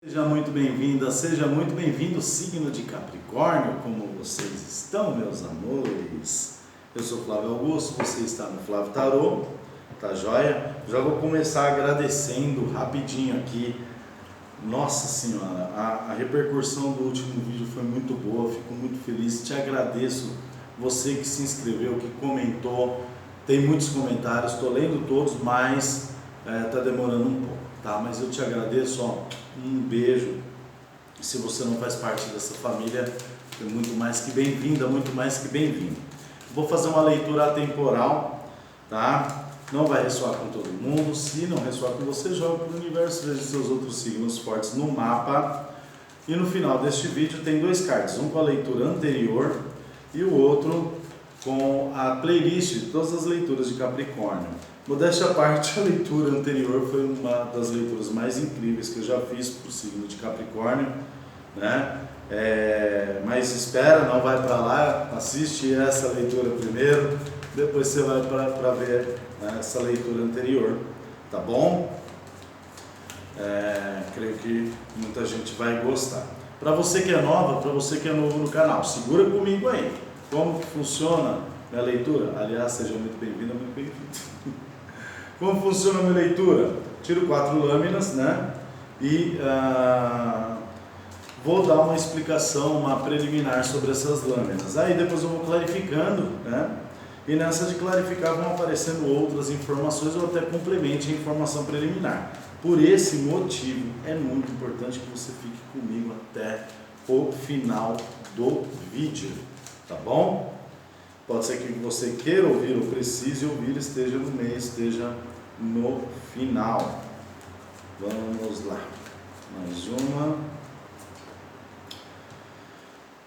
Seja muito bem-vinda, seja muito bem-vindo, signo de Capricórnio, como vocês estão, meus amores? Eu sou Flávio Augusto, você está no Flávio Tarô, tá joia? Já vou começar agradecendo rapidinho aqui. Nossa Senhora, a repercussão do último vídeo foi muito boa, fico muito feliz, te agradeço, você que se inscreveu, que comentou, tem muitos comentários, estou lendo todos, mas tá demorando um pouco, tá? Mas eu te agradeço, ó, um beijo. Se você não faz parte dessa família, é muito mais que bem-vinda, muito mais que bem-vindo. Vou fazer uma leitura atemporal, tá? Não vai ressoar com todo mundo. Se não ressoar com você, joga para o universo, veja seus outros signos fortes no mapa. E no final deste vídeo tem dois cards, um com a leitura anterior e o outro com a playlist de todas as leituras de Capricórnio. Modéstia à parte, a leitura anterior foi uma das leituras mais incríveis que eu já fiz para o signo de Capricórnio, né? Mas espera, não vai para lá, assiste essa leitura primeiro, depois você vai para ver, né, essa leitura anterior, tá bom? Creio que muita gente vai gostar. Para você que é nova, para você que é novo no canal, segura comigo aí. Como que funciona minha leitura? Aliás, seja muito bem-vinda, muito bem-vindo. Como funciona a minha leitura? Tiro 4 lâminas, né? E vou dar uma explicação, uma preliminar sobre essas lâminas. Aí depois eu vou clarificando, né? E nessa de clarificar vão aparecendo outras informações ou até complemente a informação preliminar. Por esse motivo é muito importante que você fique comigo até o final do vídeo, tá bom? Pode ser que você queira ouvir ou precise ouvir, esteja no meio, esteja no final. Vamos lá. Mais uma.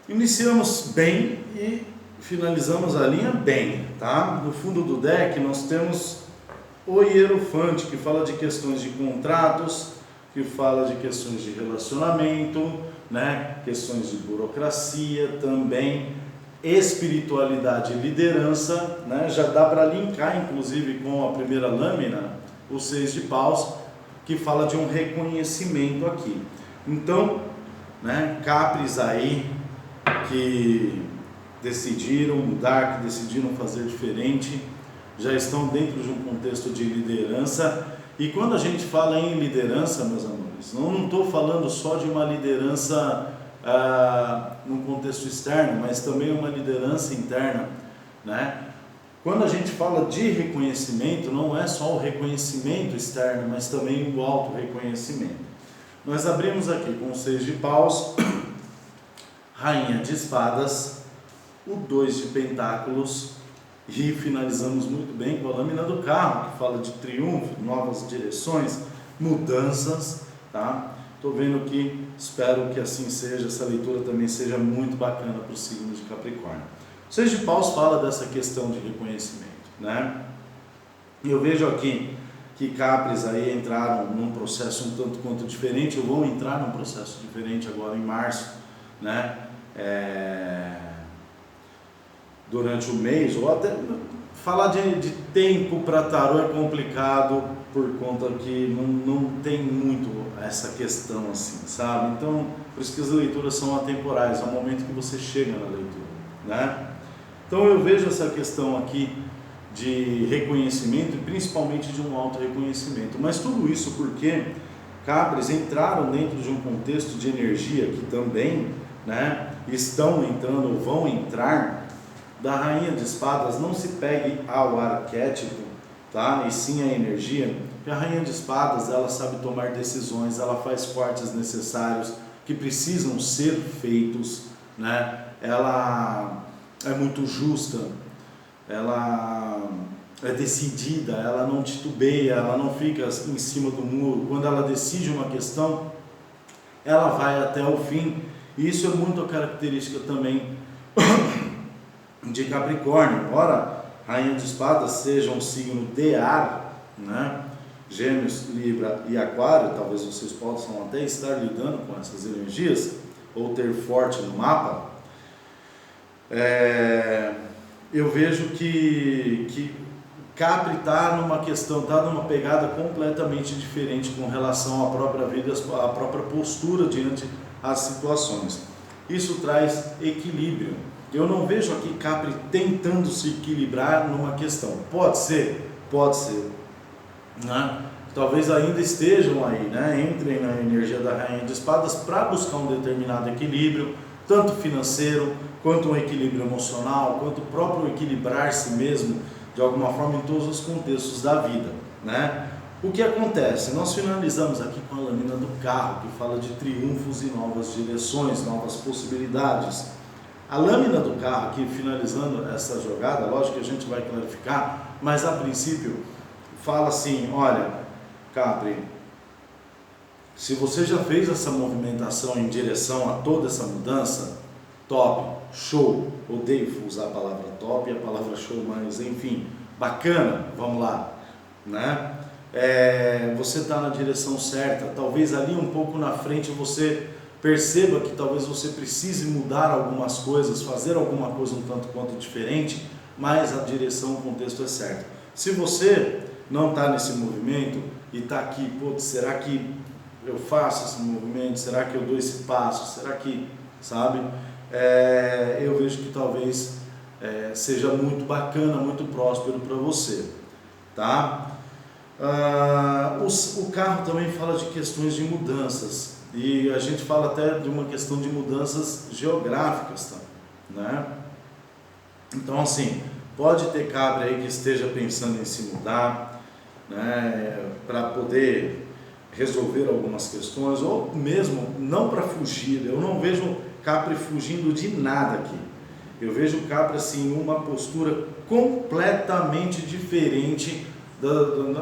Iniciamos bem e finalizamos a linha bem, tá? No fundo do deck nós temos o Hierofante, que fala de questões de contratos, que fala de questões de relacionamento, né? Questões de burocracia também. Espiritualidade e liderança, né? Já dá para linkar inclusive com a primeira lâmina, o 6 de paus, que fala de um reconhecimento aqui. Então, né, Capris aí que decidiram mudar, que decidiram fazer diferente, já estão dentro de um contexto de liderança. E quando a gente fala em liderança, meus amores, não estou falando só de uma liderança num contexto externo, mas também uma liderança interna, né? Quando a gente fala de reconhecimento, não é só o reconhecimento externo, mas também o auto-reconhecimento. Nós abrimos aqui com o 6 de paus, Rainha de espadas, o 2 de pentáculos e finalizamos muito bem com a lâmina do carro, que fala de triunfo, novas direções, mudanças, tá? Estou vendo que, espero que assim seja, essa leitura também seja muito bacana para o signo de Capricórnio. O 6 de paus fala dessa questão de reconhecimento, né? E eu vejo aqui que Capris aí entraram num processo um tanto quanto diferente, ou vão entrar num processo diferente agora em março, né? Durante o mês, ou até falar de tempo para tarô é complicado, por conta que não tem muito essa questão assim, sabe? Então, por isso que as leituras são atemporais, é o momento que você chega na leitura, né? Então eu vejo essa questão aqui de reconhecimento, e principalmente de um auto-reconhecimento, mas tudo isso porque Capris entraram dentro de um contexto de energia que também, né, estão entrando ou vão entrar da Rainha de Espadas. Não se pegue ao arquétipo, tá? E sim a energia, porque a Rainha de Espadas, ela sabe tomar decisões, ela faz cortes necessários que precisam ser feitos, né? Ela é muito justa, ela é decidida, ela não titubeia, ela não fica em cima do muro. Quando ela decide uma questão, ela vai até o fim. E isso é muito a característica também de Capricórnio. Embora Rainha de Espadas seja um signo de ar, né? Gêmeos, Libra e Aquário, talvez vocês possam até estar lidando com essas energias, ou ter forte no mapa. Eu vejo que Capri está numa questão, está numa pegada completamente diferente com relação à própria vida, à própria postura diante das situações. Isso traz equilíbrio. Eu não vejo aqui Capri tentando se equilibrar numa questão. Pode ser, né? Talvez ainda estejam aí, né? Entrem na energia da Rainha de Espadas para buscar um determinado equilíbrio, tanto financeiro, quanto um equilíbrio emocional, quanto o próprio equilibrar-se mesmo, de alguma forma, em todos os contextos da vida, né? O que acontece? Nós finalizamos aqui com a lâmina do carro, que fala de triunfos e novas direções, novas possibilidades. A lâmina do carro aqui, finalizando essa jogada, lógico que a gente vai clarificar, mas a princípio fala assim: olha, Capri, se você já fez essa movimentação em direção a toda essa mudança, top, show, odeio usar a palavra top e a palavra show, mas enfim, bacana, vamos lá, né? Você está na direção certa. Talvez ali um pouco na frente você perceba que talvez você precise mudar algumas coisas, fazer alguma coisa um tanto quanto diferente, mas a direção, o contexto é certo. Se você não está nesse movimento e está aqui, putz, será que eu faço esse movimento? Será que eu dou esse passo? Será que, sabe? Eu vejo que talvez seja muito bacana, muito próspero para você, tá? O carro também fala de questões de mudanças, e a gente fala até de uma questão de mudanças geográficas, tá? Né? Então, assim, pode ter Capri aí que esteja pensando em se mudar, né, para poder resolver algumas questões, ou mesmo não para fugir. Eu não vejo Capri fugindo de nada aqui. Eu vejo Capri assim, uma postura completamente diferente,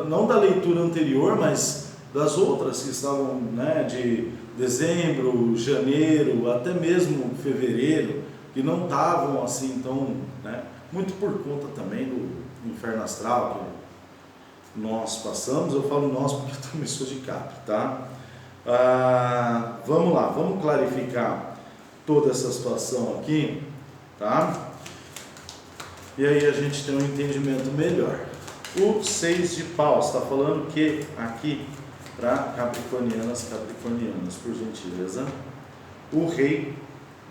não da leitura anterior, mas das outras que estavam, né, de dezembro, janeiro, até mesmo fevereiro, que não estavam assim tão, né, muito por conta também do inferno astral que nós passamos. Eu falo nós porque eu também sou de Capri, tá? Vamos lá, vamos clarificar toda essa situação aqui, tá? E aí a gente tem um entendimento melhor. O 6 de paus está falando que aqui, para capricornianas, por gentileza, o rei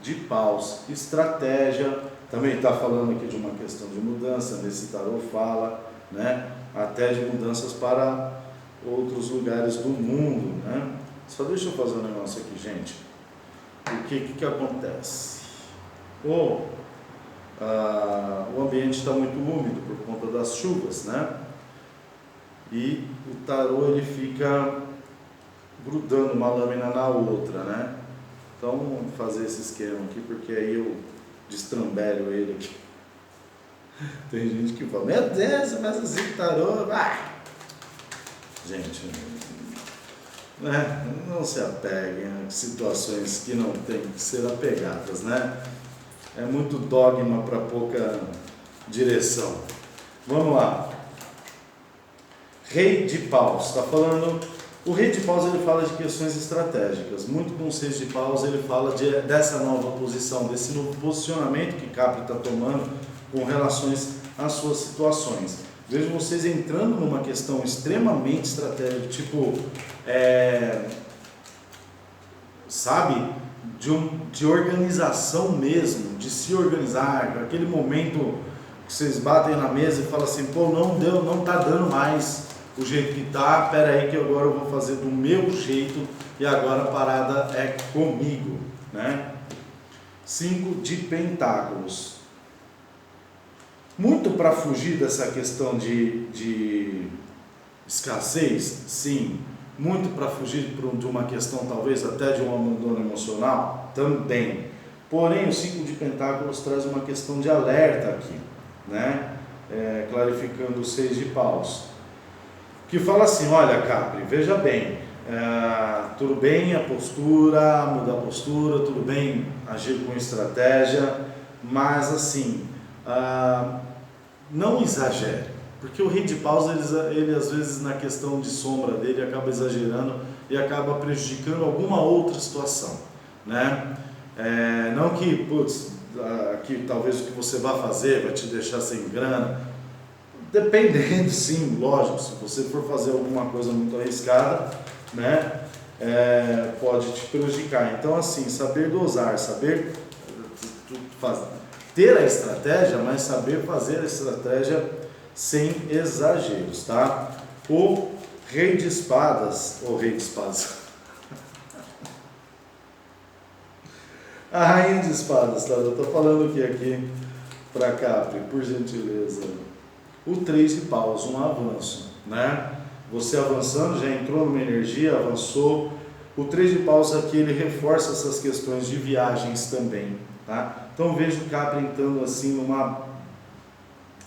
de paus, estratégia, também está falando aqui de uma questão de mudança, nesse tarô fala, né, até de mudanças para outros lugares do mundo, né? Só deixa eu fazer um negócio aqui, gente. O que acontece? O ambiente está muito úmido por conta das chuvas, né? E o tarô ele fica grudando uma lâmina na outra, né? Então vamos fazer esse esquema aqui, porque aí eu destrambelho ele aqui. Tem gente que fala: meu Deus, mas assim tarô... Gente, né? Não se apeguem a situações que não tem que ser apegadas, né? É muito dogma para pouca direção. Vamos lá. Rei de paus, está falando... O rei de paus ele fala de questões estratégicas. Muito com o 6 de paus ele fala dessa nova posição, desse novo posicionamento que Capri está tomando com relações às suas situações. Vejo vocês entrando numa questão extremamente estratégica, tipo, sabe, de organização mesmo, de se organizar, aquele momento que vocês batem na mesa e falam assim: pô, não deu, não tá dando mais o jeito que tá, pera aí que agora eu vou fazer do meu jeito e agora a parada é comigo, né? 5 de pentáculos. Muito para fugir dessa questão de escassez, sim. Muito para fugir de uma questão talvez até de um abandono emocional, também. Porém, o 5 de pentáculos traz uma questão de alerta aqui, né? Clarificando o 6 de paus, que fala assim: olha, Capri, veja bem, tudo bem a postura, mudar a postura, tudo bem agir com estratégia, mas assim, não exagere, porque o rei de paus, ele às vezes na questão de sombra dele acaba exagerando e acaba prejudicando alguma outra situação, né? Não que, putz, que talvez o que você vai fazer vai te deixar sem grana. Dependendo, sim, lógico, se você for fazer alguma coisa muito arriscada, né, pode te prejudicar. Então, assim, saber dosar, saber ter a estratégia, mas saber fazer a estratégia sem exageros, tá? O rei de espadas, ou rei de espadas, a rainha de espadas, tá? Eu tô falando aqui para Capri, por gentileza. O 3 de paus, um avanço, né? Você avançando, já entrou numa energia, avançou. O 3 de paus aqui, ele reforça essas questões de viagens também, tá? Então vejo o Capri entrando assim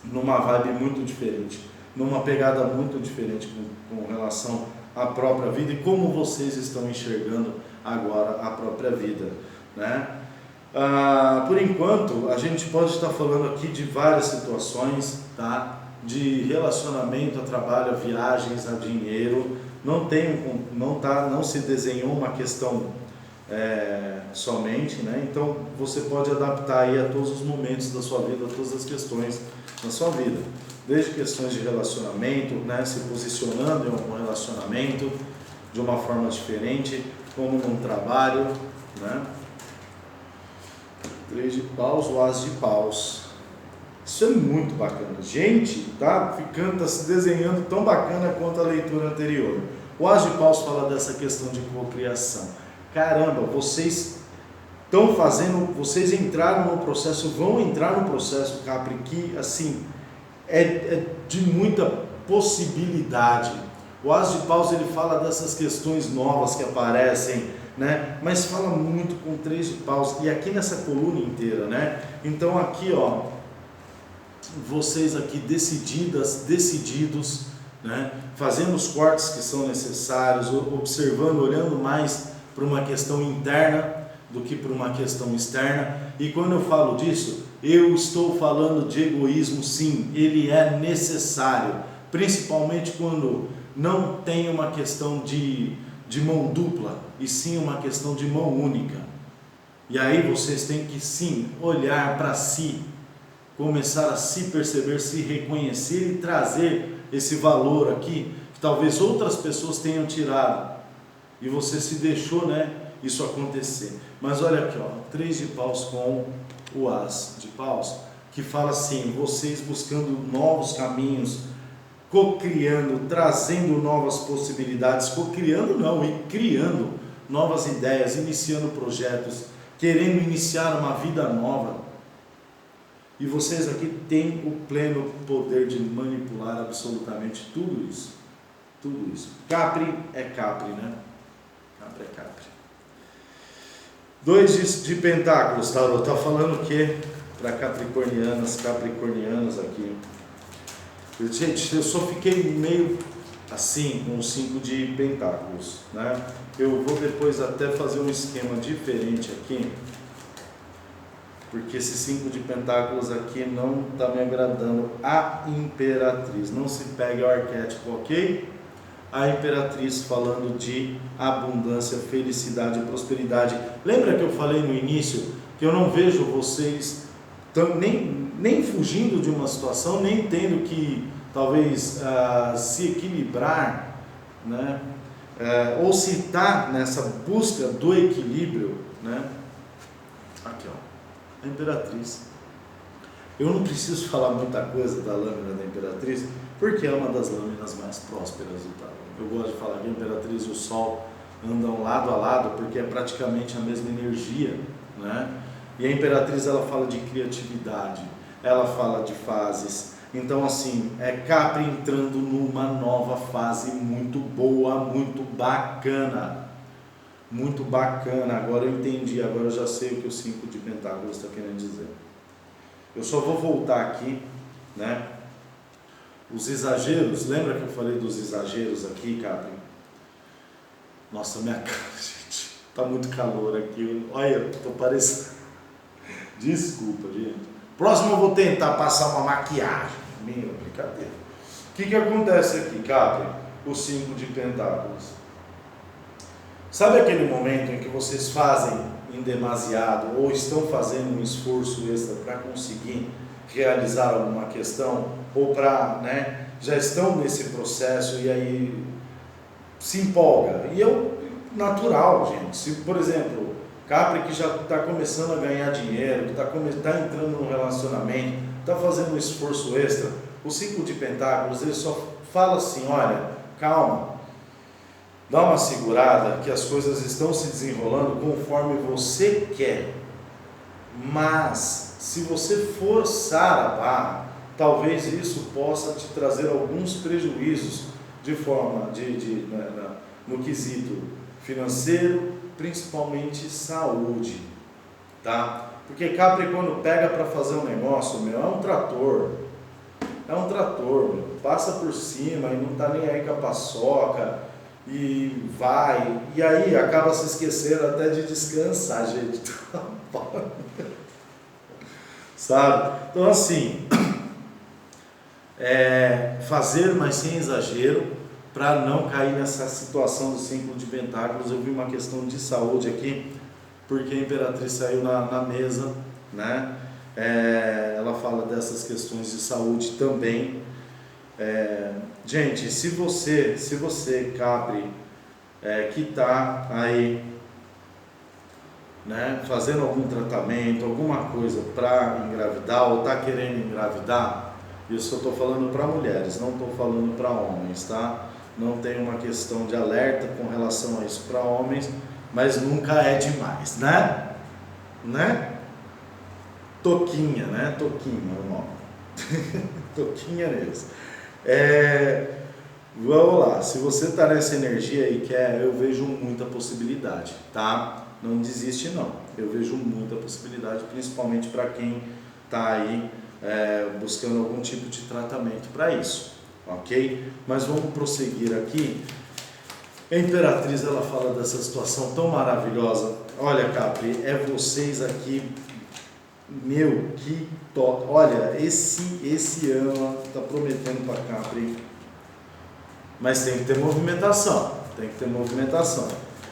numa vibe muito diferente, numa pegada muito diferente com relação à própria vida e como vocês estão enxergando agora a própria vida, né? Por enquanto, a gente pode estar falando aqui de várias situações, tá? De relacionamento a trabalho, a viagens, a dinheiro. Não se desenhou uma questão somente, né? Então você pode adaptar aí a todos os momentos da sua vida, a todas as questões da sua vida, desde questões de relacionamento, né? Se posicionando em algum relacionamento de uma forma diferente, como num trabalho, né? 3 de paus, o as de paus. Isso é muito bacana. Gente, tá se desenhando tão bacana quanto a leitura anterior. O as de paus fala dessa questão de cocriação. Caramba, vocês estão fazendo, vocês entraram no processo, vão entrar no processo, Capri, que assim, é de muita possibilidade. O as de paus, ele fala dessas questões novas que aparecem, né? Mas fala muito com 3 de paus, e aqui nessa coluna inteira, né? Então aqui, ó, vocês aqui decididos, né? Fazendo os cortes que são necessários, observando, olhando mais para uma questão interna do que para uma questão externa. E quando eu falo disso, eu estou falando de egoísmo, sim, ele é necessário, principalmente quando não tem uma questão de mão dupla, e sim uma questão de mão única. E aí vocês têm que sim olhar para si, começar a se perceber, se reconhecer e trazer esse valor aqui que talvez outras pessoas tenham tirado e você se deixou, né, isso acontecer. Mas olha aqui, ó, 3 de paus com o as de paus, que fala assim, vocês buscando novos caminhos, cocriando, trazendo novas possibilidades, cocriando não, e criando novas ideias, iniciando projetos, querendo iniciar uma vida nova. E vocês aqui têm o pleno poder de manipular absolutamente tudo isso. Tudo isso. Capri é Capri, né? Capri é Capri. 2 de pentáculos, tarô. Tá falando o quê? Para capricornianos aqui. Gente, eu só fiquei meio assim com o 5 de pentáculos, né? Eu vou depois até fazer um esquema diferente aqui, porque esse 5 de pentáculos aqui não está me agradando. A imperatriz, não se pegue ao arquétipo, ok? A imperatriz falando de abundância, felicidade e prosperidade. Lembra que eu falei no início que eu não vejo vocês nem fugindo de uma situação, nem tendo que talvez se equilibrar, né? Ou se está nessa busca do equilíbrio, né? Aqui, ó, a imperatriz. Eu não preciso falar muita coisa da lâmina da imperatriz, porque é uma das lâminas mais prósperas do tarô. Eu gosto de falar que a imperatriz e o sol andam lado a lado, porque é praticamente a mesma energia, né? E a imperatriz, ela fala de criatividade, ela fala de fases. Então assim, é Capri entrando numa nova fase muito boa, muito bacana. Muito bacana. Agora eu entendi, agora eu já sei o que o 5 de pentáculos está querendo dizer. Eu só vou voltar aqui, né? Os exageros, lembra que eu falei dos exageros aqui, Capri? Nossa, minha cara, gente, tá muito calor aqui. Olha, tô parecendo... Desculpa, gente. Próximo eu vou tentar passar uma maquiagem. Minha brincadeira. O que acontece aqui, Capri? O 5 de pentáculos. Sabe aquele momento em que vocês fazem em demasiado ou estão fazendo um esforço extra para conseguir realizar alguma questão ou para, né, já estão nesse processo e aí se empolga. E é natural, gente. Se, por exemplo, Capri que já está começando a ganhar dinheiro, que está entrando no relacionamento, está fazendo um esforço extra, o ciclo de pentáculos, ele só fala assim, olha, calma, dá uma segurada que as coisas estão se desenrolando conforme você quer. Mas, se você forçar a barra, talvez isso possa te trazer alguns prejuízos de forma, no quesito financeiro, principalmente saúde, tá? Porque Capri, quando pega para fazer um negócio, meu, é um trator, meu, passa por cima e não tá nem aí com a paçoca, e vai, e aí acaba se esquecendo até de descansar, gente, sabe? Então assim, fazer, mas sem exagero, para não cair nessa situação do ciclo de pentáculos. Eu vi uma questão de saúde aqui, porque a Imperatriz saiu na mesa, né? Ela fala dessas questões de saúde também. Gente, se você Capri, que está aí, né, fazendo algum tratamento, alguma coisa para engravidar ou está querendo engravidar, isso eu estou falando para mulheres, não estou falando para homens, tá? Não tem uma questão de alerta com relação a isso para homens, mas nunca é demais, né? Toquinha, né? Toquinha é o nome. Toquinha mesmo. Vamos lá, se você está nessa energia e quer, eu vejo muita possibilidade, tá? Não desiste não, eu vejo muita possibilidade, principalmente para quem está aí buscando algum tipo de tratamento para isso, ok? Mas vamos prosseguir aqui. A Imperatriz, ela fala dessa situação tão maravilhosa. Olha, Capri, é vocês aqui, meu, que top. Olha, esse ano está prometendo para Capri, mas tem que ter movimentação,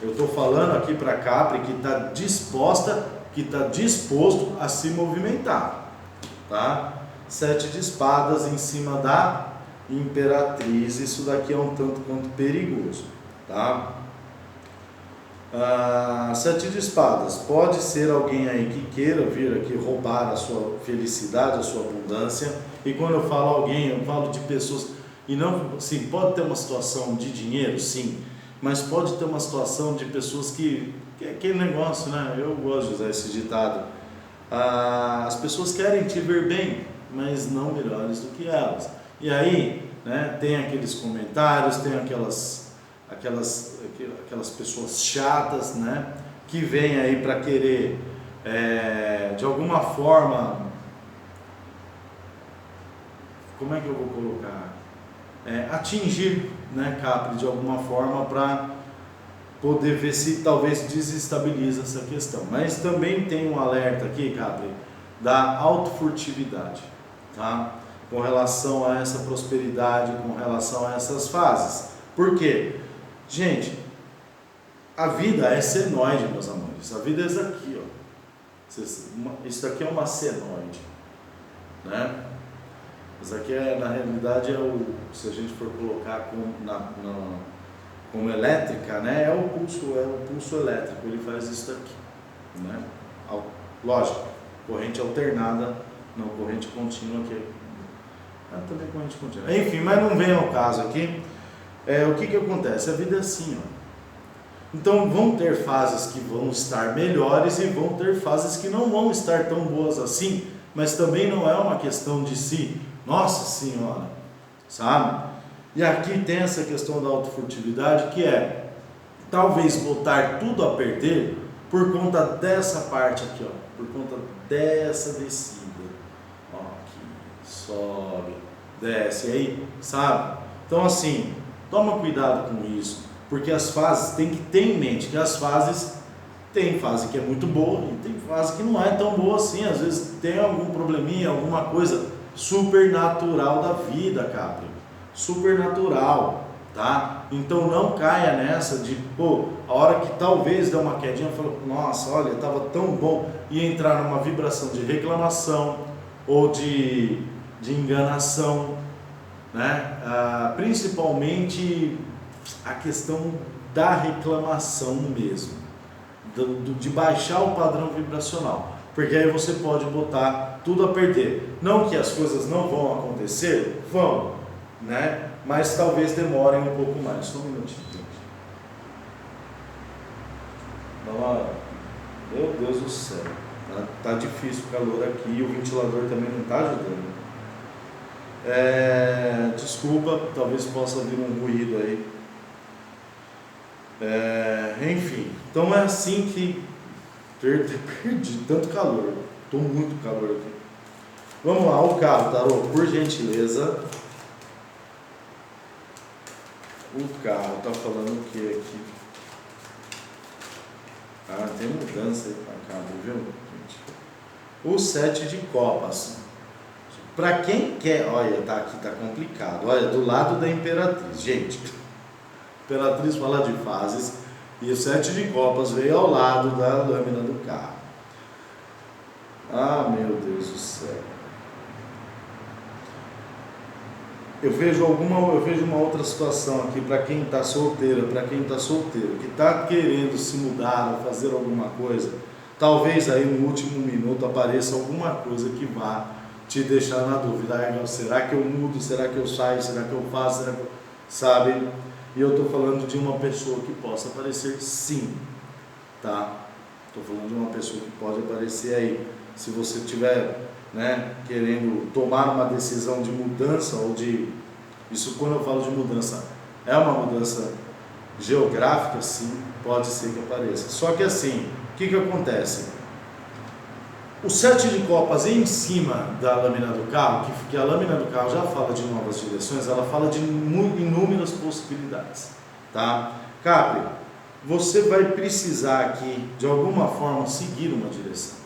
Eu estou falando aqui para Capri que está disposta, que está disposto a se movimentar, tá? 7 de espadas em cima da Imperatriz, isso daqui é um tanto quanto perigoso, tá? 7 de espadas, pode ser alguém aí que queira vir aqui roubar a sua felicidade, a sua abundância. E quando eu falo alguém, eu falo de pessoas, e não, sim, pode ter uma situação de dinheiro, sim, mas pode ter uma situação de pessoas que é aquele negócio, né? Eu gosto de usar esse ditado. As pessoas querem te ver bem, mas não melhores do que elas. E aí, né, tem aqueles comentários, tem aquelas pessoas chatas, né, que vêm aí para querer, de alguma forma, como é que eu vou colocar? Atingir, né, Capri, de alguma forma para poder ver se talvez desestabiliza essa questão. Mas também tem um alerta aqui, Capri, da autofurtividade, tá? Com relação a essa prosperidade, com relação a essas fases. Por quê? Gente, a vida é senoide, meus amores. A vida é isso aqui, ó. Isso daqui é uma senoide, né? Isso aqui na realidade se a gente for colocar como elétrica, né? É o pulso elétrico, ele faz isso daqui, né? Lógico, corrente alternada, não corrente contínua, que também corrente contínua. Enfim, mas não vem ao caso aqui. O que acontece? A vida é assim, ó. Então vão ter fases que vão estar melhores e vão ter fases que não vão estar tão boas assim, mas também não é uma questão de si. Nossa Senhora, sabe? E aqui tem essa questão da autofurtividade, que talvez botar tudo a perder por conta dessa parte aqui, ó, por conta dessa descida, ó, aqui, sobe, desce aí, sabe? Então assim, toma cuidado com isso, porque as fases, tem que ter em mente que as fases, tem fase que é muito boa e tem fase que não é tão boa assim. Às vezes tem algum probleminha, alguma coisa supernatural da vida, Capri, supernatural, tá? Então não caia nessa de, a hora que talvez dê uma quedinha, fala, nossa, olha, estava tão bom, e entrar numa vibração de reclamação, ou de enganação, né? Principalmente a questão da reclamação mesmo, de baixar o padrão vibracional, porque aí você pode botar tudo a perder. Não que as coisas não vão acontecer, vão, né? Mas talvez demorem um pouco mais. Só um minutinho, gente. Meu Deus do céu, tá difícil o calor aqui e o ventilador também não está ajudando. Desculpa, talvez possa vir um ruído aí. Enfim, então é assim que perdi tanto calor. Estou muito calor aqui. Vamos lá, o carro, Tarô, por gentileza. O carro está falando o que aqui? Tem mudança aí para cá, viu, gente? O 7 de copas. Para quem quer, olha, aqui tá complicado. Olha, do lado da Imperatriz, gente. Imperatriz fala de fases e o 7 de copas veio ao lado da lâmina do carro. Meu Deus do céu. Eu vejo uma outra situação aqui para quem está solteiro, que está querendo se mudar ou fazer alguma coisa. Talvez aí no último minuto apareça alguma coisa que vá te deixar na dúvida. Será que eu mudo? Será que eu saio? Será que eu faço? Será que eu... Sabe? E eu estou falando de uma pessoa que possa aparecer sim, tá? Estou falando de uma pessoa que pode aparecer aí. Se você tiver, né, querendo tomar uma decisão de mudança ou de... Isso quando eu falo de mudança, é uma mudança geográfica, sim, pode ser que apareça. Só que assim, o que acontece? O 7 de copas em cima da lâmina do carro, que a lâmina do carro já fala de novas direções, ela fala de inúmeras possibilidades, tá? Capri, você vai precisar aqui, de alguma forma, seguir uma direção,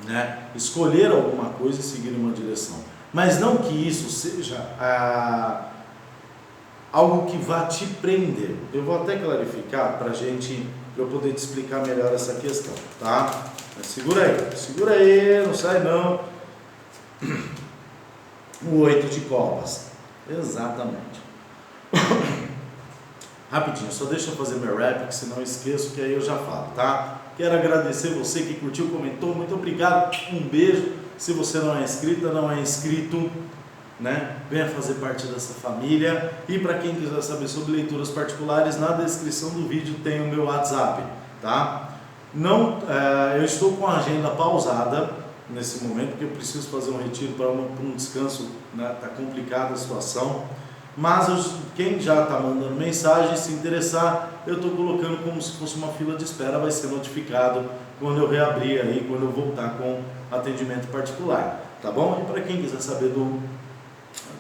né? Escolher alguma coisa e seguir uma direção. Mas não que isso seja algo que vá te prender. Eu vou até clarificar para eu poder te explicar melhor essa questão, tá? Mas segura aí, não sai não. O 8 de copas, exatamente. Rapidinho, só deixa eu fazer meu rap, que senão eu esqueço, que aí eu já falo, tá? Quero agradecer você que curtiu, comentou, muito obrigado, um beijo. Se você não é inscrita, não é inscrito, né? Venha fazer parte dessa família. E para quem quiser saber sobre leituras particulares, na descrição do vídeo tem o meu WhatsApp, tá? Eu estou com a agenda pausada nesse momento, porque eu preciso fazer um retiro para um descanso, né? Tá complicada a situação. Mas quem já está mandando mensagem, se interessar, eu estou colocando como se fosse uma fila de espera, vai ser notificado quando eu reabrir aí, quando eu voltar com atendimento particular, tá bom? E para quem quiser saber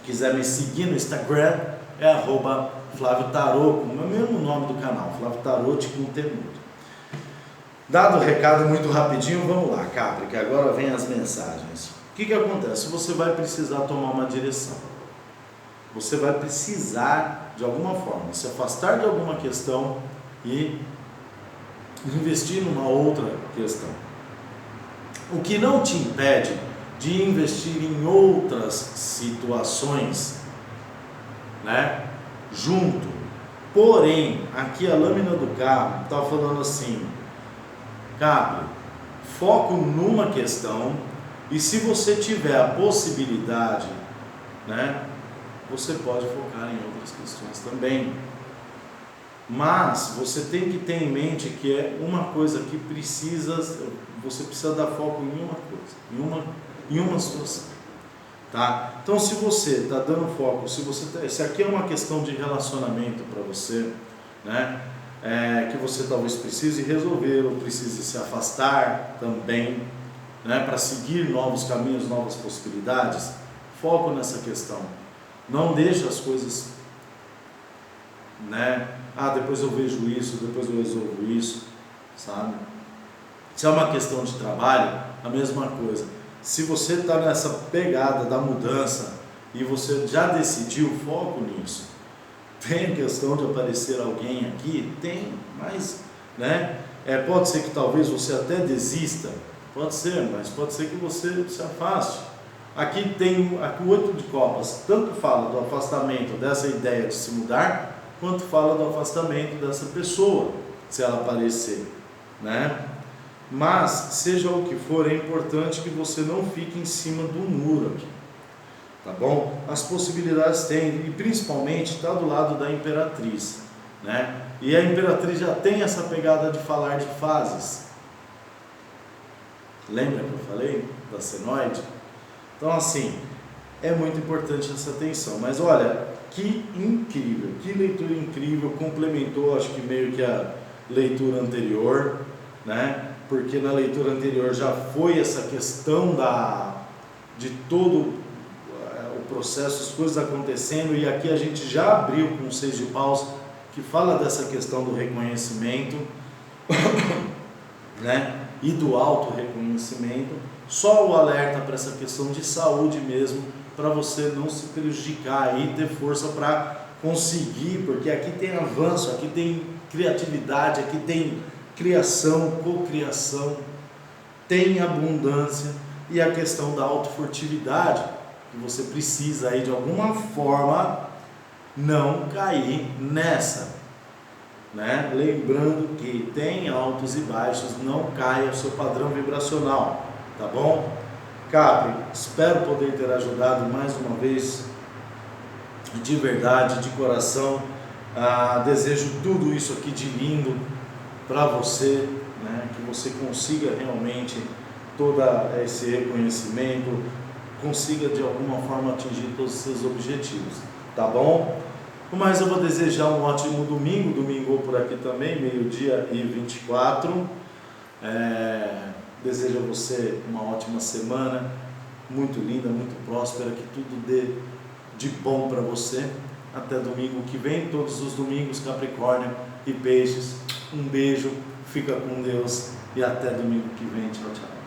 quiser me seguir no Instagram, é @FlávioTarot, com o mesmo nome do canal, Flávio Tarot com Temudo. Dado o recado muito rapidinho, vamos lá, Capri, que agora vem as mensagens. O que acontece? Você vai precisar tomar uma direção. Você vai precisar, de alguma forma, se afastar de alguma questão e investir numa outra questão. O que não te impede de investir em outras situações, né, junto. Porém, aqui a lâmina do carro está falando assim, Capri, foco numa questão, e se você tiver a possibilidade, né, você pode focar em outras questões também. Mas você tem que ter em mente que é uma coisa que você precisa dar foco em uma coisa, em uma situação, tá? Então, se você está dando foco, se aqui é uma questão de relacionamento para você, né, que você talvez precise resolver ou precise se afastar também, né, para seguir novos caminhos, novas possibilidades, foco nessa questão. Não deixe as coisas, né? Depois eu vejo isso, depois eu resolvo isso, sabe? Se é uma questão de trabalho, a mesma coisa. Se você está nessa pegada da mudança e você já decidiu, foco nisso. Tem a questão de aparecer alguém aqui? Tem, mas, né? Pode ser que talvez você até desista, Pode ser, mas pode ser que você se afaste. Aqui o 8 de copas, tanto fala do afastamento dessa ideia de se mudar, quanto fala do afastamento dessa pessoa, se ela aparecer, né? Mas, seja o que for, é importante que você não fique em cima do muro aqui, tá bom? As possibilidades tem, e principalmente está do lado da imperatriz, né? E a imperatriz já tem essa pegada de falar de fases. Lembra que eu falei da senoide? Então, assim, é muito importante essa atenção. Mas olha, que incrível, que leitura incrível, complementou, acho que meio que a leitura anterior, né? Porque na leitura anterior já foi essa questão de todo o processo, as coisas acontecendo, e aqui a gente já abriu com o 6 de paus, que fala dessa questão do reconhecimento, né? E do auto-reconhecimento. Só o alerta para essa questão de saúde mesmo, para você não se prejudicar e ter força para conseguir, porque aqui tem avanço, aqui tem criatividade, aqui tem criação, cocriação, tem abundância, e a questão da autofurtividade, que você precisa aí de alguma forma não cair nessa, né? Lembrando que tem altos e baixos, não caia o seu padrão vibracional, tá bom? Capri, espero poder ter ajudado mais uma vez, de verdade, de coração. Desejo tudo isso aqui de lindo para você, né? Que você consiga realmente todo esse reconhecimento, consiga de alguma forma atingir todos os seus objetivos, tá bom? Mas eu vou desejar um ótimo domingo, domingou por aqui também, 12h24. Desejo a você uma ótima semana, muito linda, muito próspera, que tudo dê de bom para você. Até domingo que vem, todos os domingos, Capricórnio e Peixes. Um beijo, fica com Deus e até domingo que vem. Tchau, tchau.